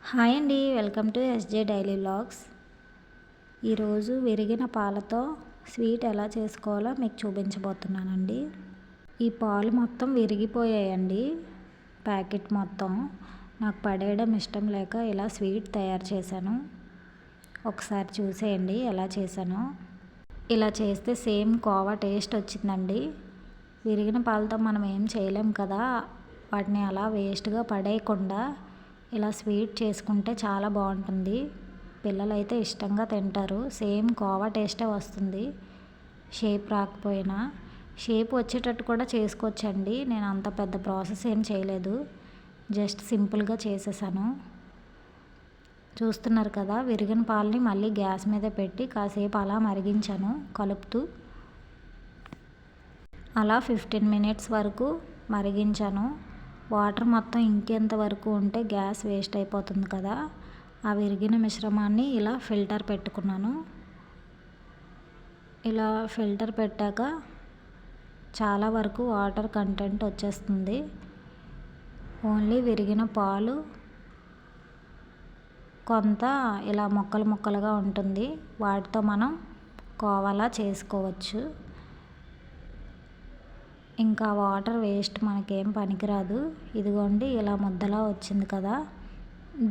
Hi అండి, welcome to SJ daily vlogs. ఈరోజు విరిగిన పాలతో స్వీట్ ఎలా చేసుకోవాలో మీకు చూపించబోతున్నానండి. ఈ పాలు మొత్తం విరిగిపోయాయండి, ప్యాకెట్ మొత్తం. నాకు పడేయడం ఇష్టం లేక ఇలా స్వీట్ తయారు చేశాను. ఒకసారి చూసేయండి ఎలా చేశానో. ఇలా చేస్తే సేమ్ కోవా టేస్ట్ వచ్చిందండి. విరిగిన పాలతో మనం ఏం చేయలేం కదా, వాటిని అలా వేస్ట్గా పడేయకుండా ఇలా స్వీట్ చేసుకుంటే చాలా బాగుంటుంది. పిల్లలైతే ఇష్టంగా తింటారు. సేమ్ కోవా టేస్టే వస్తుంది. షేప్ రాకపోయినా షేప్ వచ్చేటట్టు కూడా చేసుకోవచ్చండి. నేను అంత పెద్ద ప్రాసెస్ ఏం చేయలేదు, జస్ట్ సింపుల్గా చేసేసాను. చూస్తున్నారు కదా, విరిగిన పాలని మళ్ళీ గ్యాస్ మీద పెట్టి కాసేపు అలా మరిగించాను కలుపుతూ. అలా 15 మినిట్స్ వరకు మరిగించాను. వాటర్ మొత్తం ఇంకేంత వరకు ఉంటే గ్యాస్ వేస్ట్ అయిపోతుంది కదా. ఆ విరిగిన మిశ్రమాన్ని ఇలా ఫిల్టర్ పెట్టుకున్నాను. ఇలా ఫిల్టర్ పెట్టాక చాలా వరకు వాటర్ కంటెంట్ వచ్చేస్తుంది. ఓన్లీ విరిగిన పాలు కొంత ఇలా ముక్కలు ముక్కలుగా ఉంటుంది. వాటితో మనం కోవాలా చేసుకోవచ్చు. ఇంకా వాటర్ వేస్ట్ మనకేం పనికిరాదు. ఇదిగోండి, ఇలా ముద్దలా వచ్చింది కదా,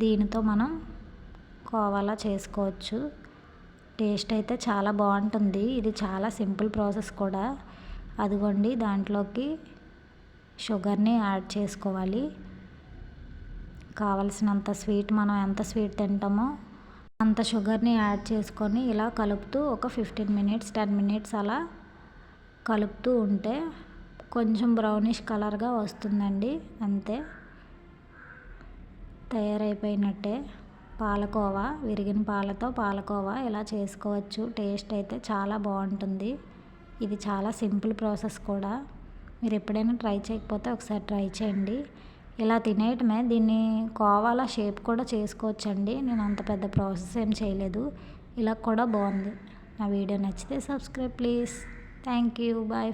దీనితో మనం కోవాలా చేసుకోవచ్చు. టేస్ట్ అయితే చాలా బాగుంటుంది. ఇది చాలా సింపుల్ ప్రాసెస్ కూడా. అదిగోండి, దాంట్లోకి షుగర్ని యాడ్ చేసుకోవాలి. కావలసినంత స్వీట్, మనం ఎంత స్వీట్ తింటామో అంత షుగర్ని యాడ్ చేసుకొని ఇలా కలుపుతూ ఒక 15 మినిట్స్ 10 మినిట్స్ అలా కలుపుతూ ఉంటే కొంచెం బ్రౌనిష్ కలర్గా వస్తుందండి. అంతే, తయారైపోయినట్టే. పాలకోవా, విరిగిన పాలతో పాలకోవా ఇలా చేసుకోవచ్చు. టేస్ట్ అయితే చాలా బాగుంటుంది. ఇది చాలా సింపుల్ ప్రాసెస్ కూడా. మీరు ఎప్పుడైనా ట్రై చేయకపోతే ఒకసారి ట్రై చేయండి. ఇలా తినేయటమే. దీన్ని కోవాలా షేప్ కూడా చేసుకోవచ్చండి. నేను అంత పెద్ద ప్రాసెస్ ఏం చేయలేదు. ఇలా కూడా బాగుంది. నా వీడియో నచ్చితే subscribe please. Thank you, bye.